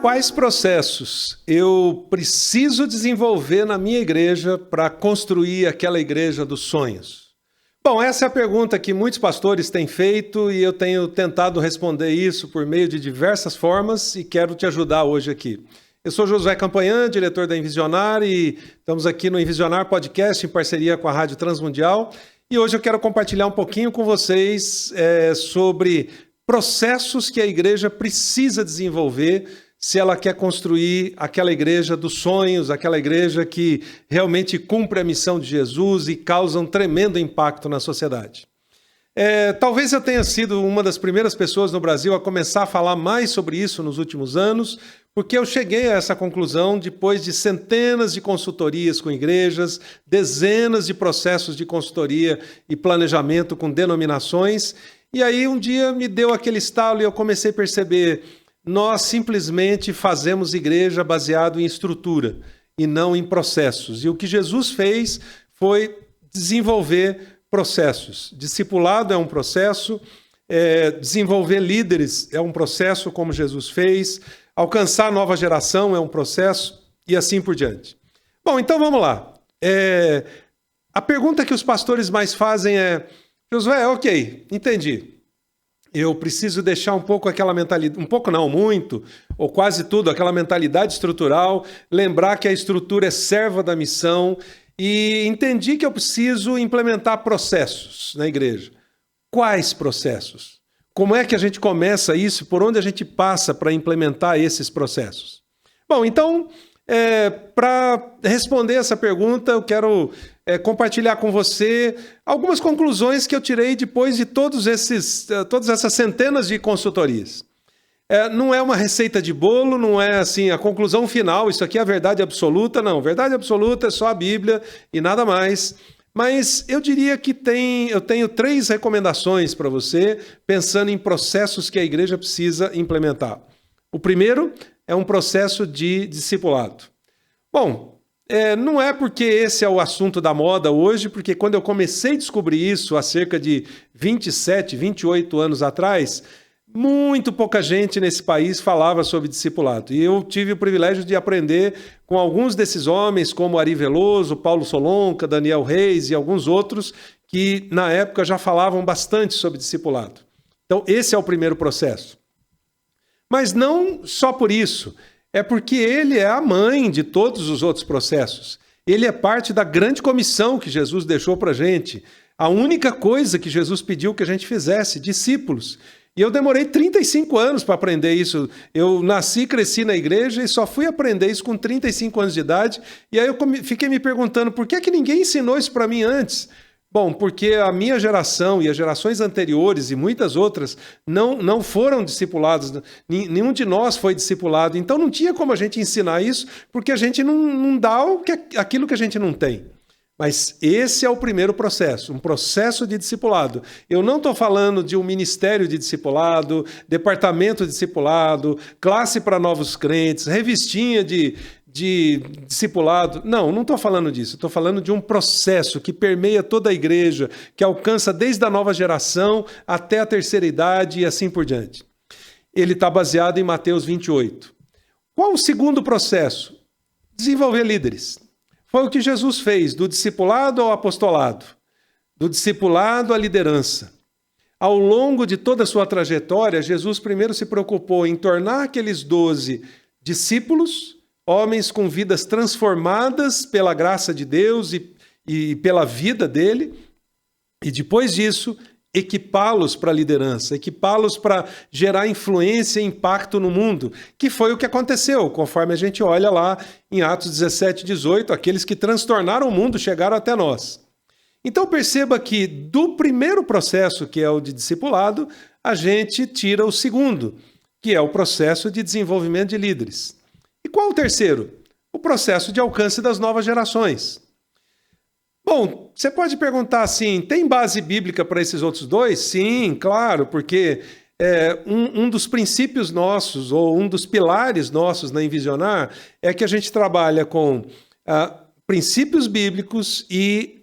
Quais processos eu preciso desenvolver na minha igreja para construir aquela igreja dos sonhos? Bom, essa é a pergunta que muitos pastores têm feito e eu tenho tentado responder isso por meio de diversas formas e quero te ajudar hoje aqui. Eu sou Josué Campanhã, diretor da Envisionar, e estamos aqui no Envisionar Podcast em parceria com a Rádio Transmundial. E hoje eu quero compartilhar um pouquinho com vocês sobre processos que a igreja precisa desenvolver se ela quer construir aquela igreja dos sonhos, aquela igreja que realmente cumpre a missão de Jesus e causa um tremendo impacto na sociedade. Talvez eu tenha sido uma das primeiras pessoas no Brasil a começar a falar mais sobre isso nos últimos anos, porque eu cheguei a essa conclusão depois de centenas de consultorias com igrejas, dezenas de processos de consultoria e planejamento com denominações, e aí um dia me deu aquele estalo e eu comecei a perceber: nós simplesmente fazemos igreja baseado em estrutura e não em processos. E o que Jesus fez foi desenvolver processos. Discipulado é um processo, desenvolver líderes é um processo, como Jesus fez, alcançar a nova geração é um processo e assim por diante. Bom, então vamos lá. A pergunta que os pastores mais fazem é: Josué, ok, entendi. Eu preciso deixar um pouco aquela mentalidade, um pouco não, muito, ou quase tudo, aquela mentalidade estrutural, lembrar que a estrutura é serva da missão e entendi que eu preciso implementar processos na igreja. Quais processos? Como é que a gente começa isso? Por onde a gente passa para implementar esses processos? Bom, então, para responder essa pergunta, eu quero compartilhar com você algumas conclusões que eu tirei depois de todas essas centenas de consultorias. Não é uma receita de bolo, não é assim a conclusão final, isso aqui é a verdade absoluta, não. Verdade absoluta é só a Bíblia e nada mais. Mas eu diria que eu tenho 3 recomendações para você, pensando em processos que a igreja precisa implementar. O primeiro é um processo de discipulado. Bom, não é porque esse é o assunto da moda hoje, porque quando eu comecei a descobrir isso há cerca de 27, 28 anos atrás, muito pouca gente nesse país falava sobre discipulado. E eu tive o privilégio de aprender com alguns desses homens, como Ari Veloso, Paulo Solonca, Daniel Reis e alguns outros, que na época já falavam bastante sobre discipulado. Então, esse é o primeiro processo. Mas não só por isso. É porque ele é a mãe de todos os outros processos. Ele é parte da grande comissão que Jesus deixou para a gente. A única coisa que Jesus pediu que a gente fizesse, discípulos. E eu demorei 35 anos para aprender isso. Eu nasci, cresci na igreja e só fui aprender isso com 35 anos de idade. E aí eu fiquei me perguntando, por que ninguém ensinou isso para mim antes? Bom, porque a minha geração e as gerações anteriores e muitas outras não foram discipulados, nenhum de nós foi discipulado, então não tinha como a gente ensinar isso, porque a gente não dá aquilo que a gente não tem. Mas esse é o primeiro processo, um processo de discipulado. Eu não estou falando de um ministério de discipulado, departamento de discipulado, classe para novos crentes, revistinha de discipulado. Não estou falando disso. Estou falando de um processo que permeia toda a igreja, que alcança desde a nova geração até a terceira idade e assim por diante. Ele está baseado em Mateus 28. Qual o segundo processo? Desenvolver líderes. Foi o que Jesus fez, do discipulado ao apostolado, do discipulado à liderança. Ao longo de toda a sua trajetória, Jesus primeiro se preocupou em tornar aqueles 12 discípulos, homens com vidas transformadas pela graça de Deus e pela vida dele, e depois disso, equipá-los para a liderança, equipá-los para gerar influência e impacto no mundo, que foi o que aconteceu, conforme a gente olha lá em Atos 17, 18, aqueles que transtornaram o mundo chegaram até nós. Então perceba que do primeiro processo, que é o de discipulado, a gente tira o segundo, que é o processo de desenvolvimento de líderes. E qual o terceiro? O processo de alcance das novas gerações. Bom, você pode perguntar assim, tem base bíblica para esses outros dois? Sim, claro, porque um dos princípios nossos, ou um dos pilares nossos na Envisionar, é que a gente trabalha com princípios bíblicos e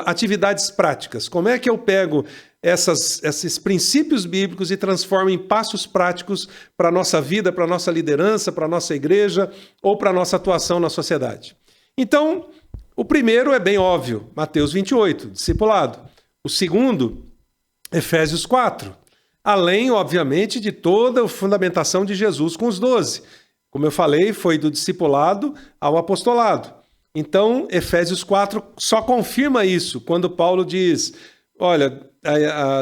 atividades práticas. Como é que eu pego esses princípios bíblicos e transforma em passos práticos para a nossa vida, para a nossa liderança, para a nossa igreja ou para a nossa atuação na sociedade. Então, o primeiro é bem óbvio, Mateus 28, discipulado. O segundo, Efésios 4. Além, obviamente, de toda a fundamentação de Jesus com os 12. Como eu falei, foi do discipulado ao apostolado. Então, Efésios 4 só confirma isso, quando Paulo diz, olha,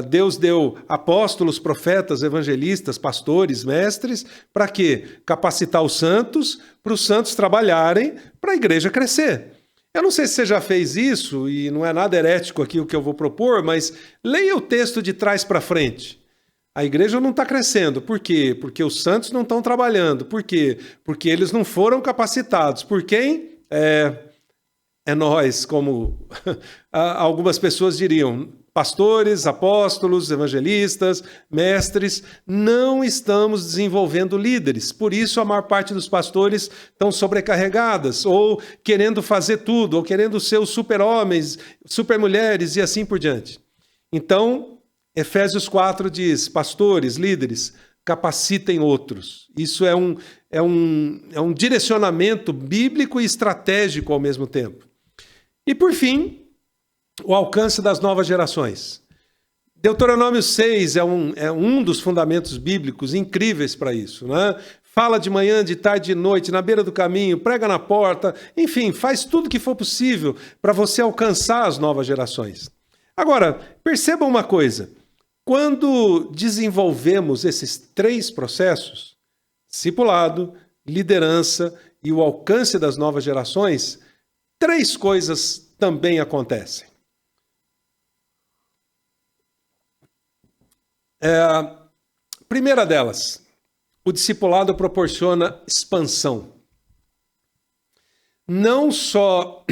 Deus deu apóstolos, profetas, evangelistas, pastores, mestres, para quê? Capacitar os santos, para os santos trabalharem, para a igreja crescer. Eu não sei se você já fez isso, e não é nada herético aqui o que eu vou propor, mas leia o texto de trás para frente. A igreja não está crescendo. Por quê? Porque os santos não estão trabalhando. Por quê? Porque eles não foram capacitados. Por quem? É nós, como algumas pessoas diriam. Pastores, apóstolos, evangelistas, mestres, não estamos desenvolvendo líderes. Por isso, a maior parte dos pastores estão sobrecarregadas, ou querendo fazer tudo, ou querendo ser os super-homens, super-mulheres e assim por diante. Então, Efésios 4 diz, pastores, líderes, capacitem outros. Isso é um direcionamento bíblico e estratégico ao mesmo tempo. E por fim, o alcance das novas gerações. Deuteronômio 6 é um dos fundamentos bíblicos incríveis para isso, né? Fala de manhã, de tarde, de noite, na beira do caminho, prega na porta, enfim, faz tudo que for possível para você alcançar as novas gerações. Agora, perceba uma coisa. Quando desenvolvemos esses 3 processos, discipulado, liderança e o alcance das novas gerações, 3 coisas também acontecem. Primeira delas, o discipulado proporciona expansão. Não só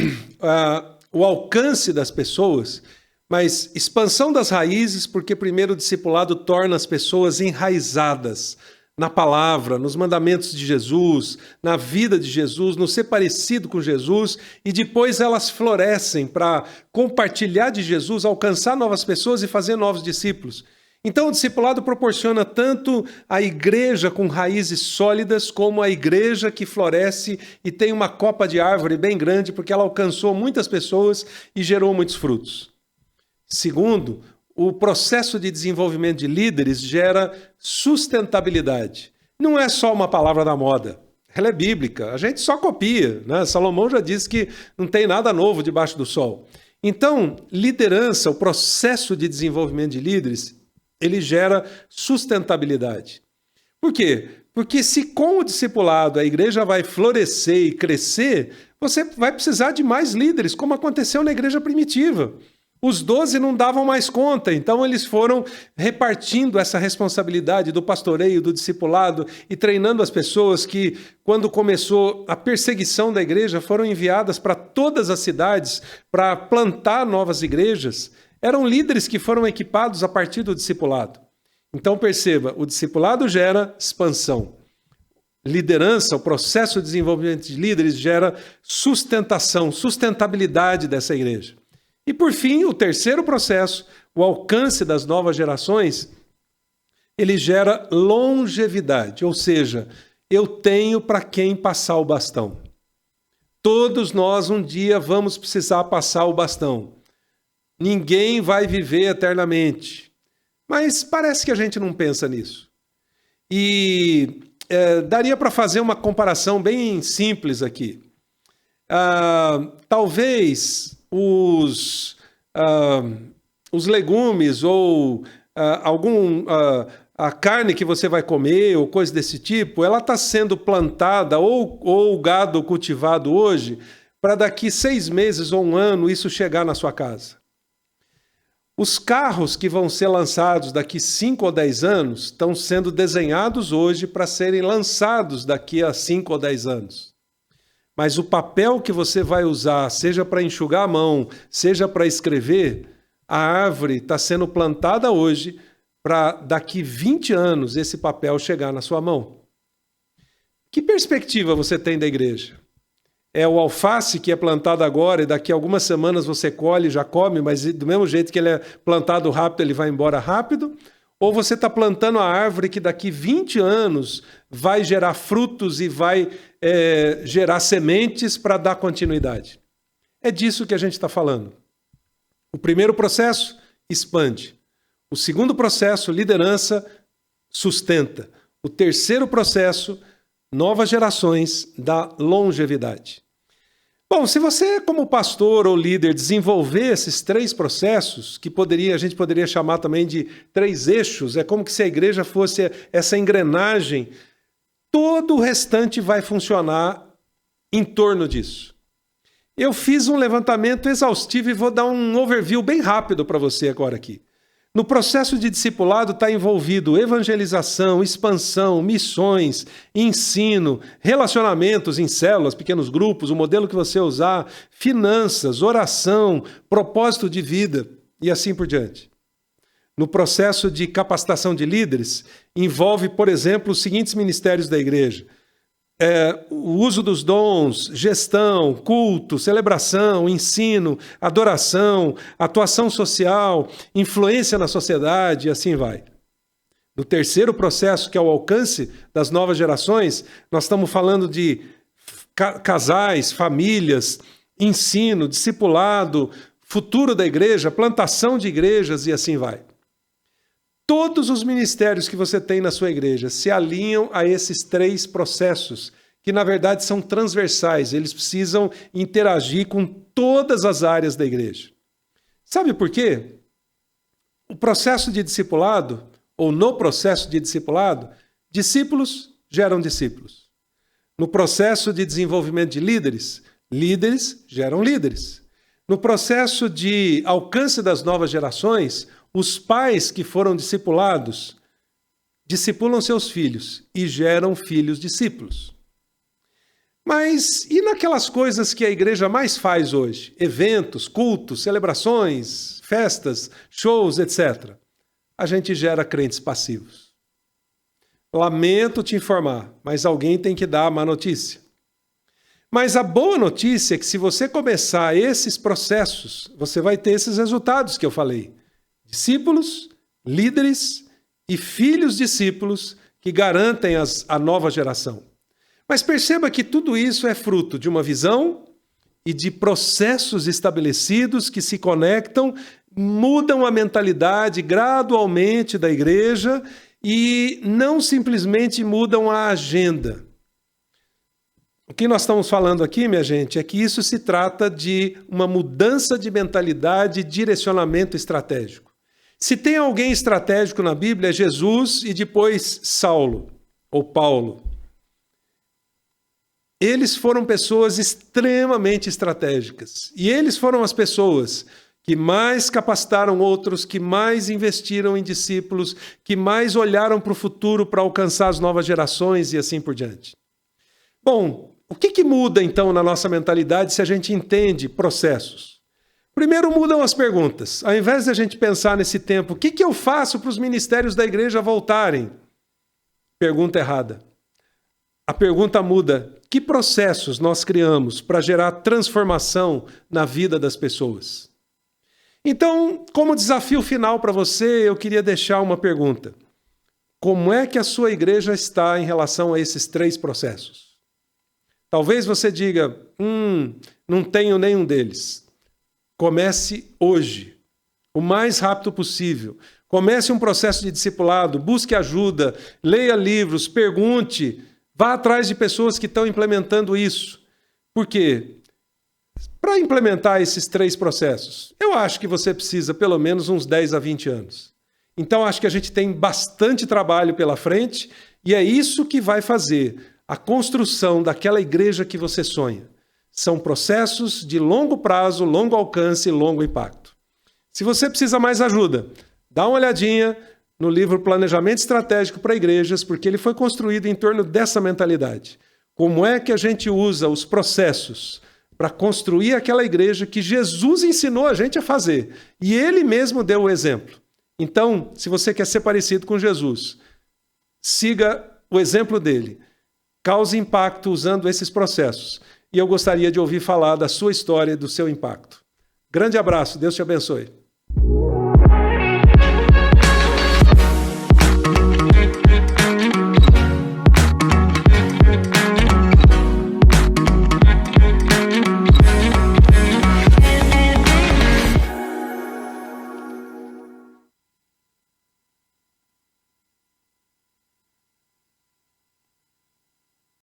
o alcance das pessoas, mas expansão das raízes, porque primeiro o discipulado torna as pessoas enraizadas na palavra, nos mandamentos de Jesus, na vida de Jesus, no ser parecido com Jesus, e depois elas florescem para compartilhar de Jesus, alcançar novas pessoas e fazer novos discípulos. Então o discipulado proporciona tanto a igreja com raízes sólidas, como a igreja que floresce e tem uma copa de árvore bem grande, porque ela alcançou muitas pessoas e gerou muitos frutos. Segundo, o processo de desenvolvimento de líderes gera sustentabilidade. Não é só uma palavra da moda, ela é bíblica, a gente só copia, né? Salomão já disse que não tem nada novo debaixo do sol. Então, liderança, o processo de desenvolvimento de líderes, ele gera sustentabilidade. Por quê? Porque se com o discipulado a igreja vai florescer e crescer, você vai precisar de mais líderes, como aconteceu na igreja primitiva. Os 12 não davam mais conta, então eles foram repartindo essa responsabilidade do pastoreio, do discipulado e treinando as pessoas que, quando começou a perseguição da igreja, foram enviadas para todas as cidades para plantar novas igrejas. Eram líderes que foram equipados a partir do discipulado. Então perceba, o discipulado gera expansão. Liderança, o processo de desenvolvimento de líderes gera sustentação, sustentabilidade dessa igreja. E por fim, o terceiro processo, o alcance das novas gerações, ele gera longevidade, ou seja, eu tenho para quem passar o bastão. Todos nós um dia vamos precisar passar o bastão. Ninguém vai viver eternamente. Mas parece que a gente não pensa nisso. E daria para fazer uma comparação bem simples aqui. Talvez os legumes ou a carne que você vai comer ou coisa desse tipo, ela está sendo plantada ou o gado cultivado hoje para daqui 6 meses ou 1 ano isso chegar na sua casa. Os carros que vão ser lançados daqui 5 ou 10 anos estão sendo desenhados hoje para serem lançados daqui a 5 ou 10 anos. Mas o papel que você vai usar, seja para enxugar a mão, seja para escrever, a árvore está sendo plantada hoje para daqui 20 anos esse papel chegar na sua mão. Que perspectiva você tem da igreja? é o alface que é plantado agora e daqui a algumas semanas você colhe e já come, mas do mesmo jeito que ele é plantado rápido, ele vai embora rápido? Ou você está plantando a árvore que daqui 20 anos vai gerar frutos e vai gerar sementes para dar continuidade? É disso que a gente está falando. O primeiro processo, expande. O segundo processo, liderança, sustenta. O terceiro processo, novas gerações, dá longevidade. Bom, se você, como pastor ou líder, desenvolver esses 3 processos, que a gente poderia chamar também de 3 eixos, é como se a igreja fosse essa engrenagem, todo o restante vai funcionar em torno disso. Eu fiz um levantamento exaustivo e vou dar um overview bem rápido para você agora aqui. No processo de discipulado está envolvido evangelização, expansão, missões, ensino, relacionamentos em células, pequenos grupos, o modelo que você usar, finanças, oração, propósito de vida e assim por diante. No processo de capacitação de líderes, envolve, por exemplo, os seguintes ministérios da igreja: o uso dos dons, gestão, culto, celebração, ensino, adoração, atuação social, influência na sociedade e assim vai. No terceiro processo, que é o alcance das novas gerações, nós estamos falando de casais, famílias, ensino, discipulado, futuro da igreja, plantação de igrejas e assim vai. Todos os ministérios que você tem na sua igreja se alinham a esses 3 processos, que na verdade são transversais, eles precisam interagir com todas as áreas da igreja. Sabe por quê? O processo de discipulado, ou no processo de discipulado, discípulos geram discípulos. No processo de desenvolvimento de líderes, líderes geram líderes. No processo de alcance das novas gerações, os pais que foram discipulados discipulam seus filhos e geram filhos discípulos. Mas e naquelas coisas que a igreja mais faz hoje? Eventos, cultos, celebrações, festas, shows, etc. A gente gera crentes passivos. Lamento te informar, mas alguém tem que dar a má notícia. Mas a boa notícia é que se você começar esses processos, você vai ter esses resultados que eu falei. Discípulos, líderes e filhos discípulos que garantem a nova geração. Mas perceba que tudo isso é fruto de uma visão e de processos estabelecidos que se conectam, mudam a mentalidade gradualmente da igreja e não simplesmente mudam a agenda. O que nós estamos falando aqui, minha gente, é que isso se trata de uma mudança de mentalidade e direcionamento estratégico. Se tem alguém estratégico na Bíblia, é Jesus e depois Saulo, ou Paulo. Eles foram pessoas extremamente estratégicas. E eles foram as pessoas que mais capacitaram outros, que mais investiram em discípulos, que mais olharam para o futuro para alcançar as novas gerações e assim por diante. Bom, o que muda então na nossa mentalidade se a gente entende processos? Primeiro mudam as perguntas. Ao invés de a gente pensar nesse tempo, o que eu faço para os ministérios da igreja voltarem? Pergunta errada. A pergunta muda. Que processos nós criamos para gerar transformação na vida das pessoas? Então, como desafio final para você, eu queria deixar uma pergunta. Como é que a sua igreja está em relação a esses 3 processos? Talvez você diga, não tenho nenhum deles. Comece hoje, o mais rápido possível. Comece um processo de discipulado, busque ajuda, leia livros, pergunte, vá atrás de pessoas que estão implementando isso. Por quê? Para implementar esses 3 processos, eu acho que você precisa pelo menos uns 10 a 20 anos. Então, acho que a gente tem bastante trabalho pela frente e é isso que vai fazer a construção daquela igreja que você sonha. São processos de longo prazo, longo alcance e longo impacto. Se você precisa mais ajuda, dá uma olhadinha no livro Planejamento Estratégico para Igrejas, porque ele foi construído em torno dessa mentalidade. Como é que a gente usa os processos para construir aquela igreja que Jesus ensinou a gente a fazer? E ele mesmo deu o exemplo. Então, se você quer ser parecido com Jesus, siga o exemplo dele. Cause impacto usando esses processos. e eu gostaria de ouvir falar da sua história e do seu impacto. Grande abraço, Deus te abençoe.